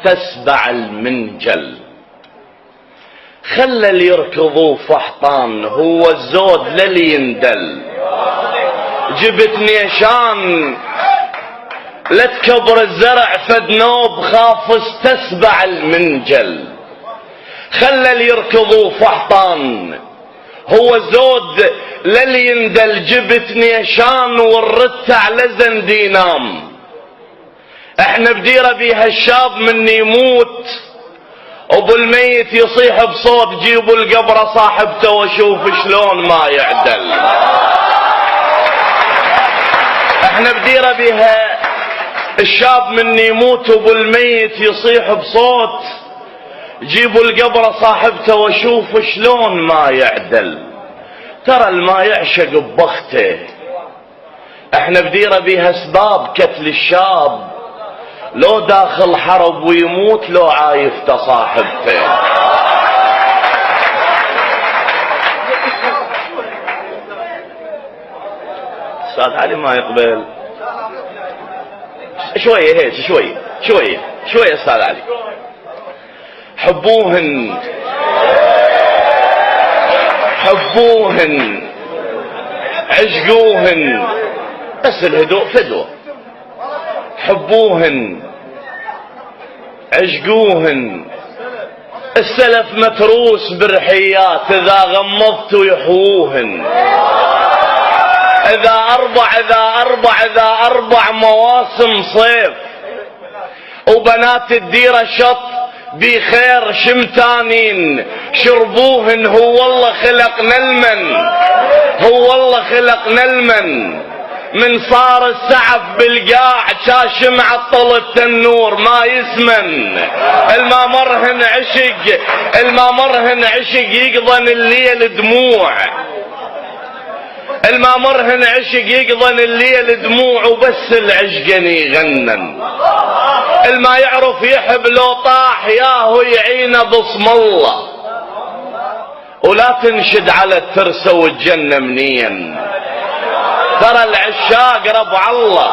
تسبع المنجل. خلى اللي يركضوا فحطان هو الزود للي يندل. جبت نيشان لا تكبر الزرع فد نوب خاف تسبع المنجل. خلى اللي يركضوا فحطان هو الزود للي يندل. جبت نيشان والرت على زندينام. احنا بديرة بيها الشاب من يموت وبالميت يصيح بصوت جيبوا القبر صاحبته واشوف شلون ما يعدل. احنا بديرة بيها الشاب من يموت وبالميت يصيح بصوت جيبوا القبر صاحبته واشوف شلون ما يعدل. ترى الما يعشق ببخته. احنا بديرة بيها اسباب قتل الشاب لو داخل حرب ويموت لو عايفته صاحبته. استاذ علي ما يقبل شوية هيك شوية استاذ علي. حبوهن عشقوهن بس الهدوء فدوة. حبوهن عشقوهن السلف متروس برحيات. اذا غمضتوا يحووهن. اذا اربع مواسم صيف وبنات الديرة شط بخير شمتانين شربوهن. هو الله خلقنا المن من صار السعف بالقاع شاشم عطل التنور ما يسمن. المامرهن عشق يقضن الليل دموع وبس العشقن يغنن. الما يعرف يحب لو طاح ياهو يعينه بصم الله. ولا تنشد على الترسة والجنة منين. ترى العشاق ربع الله.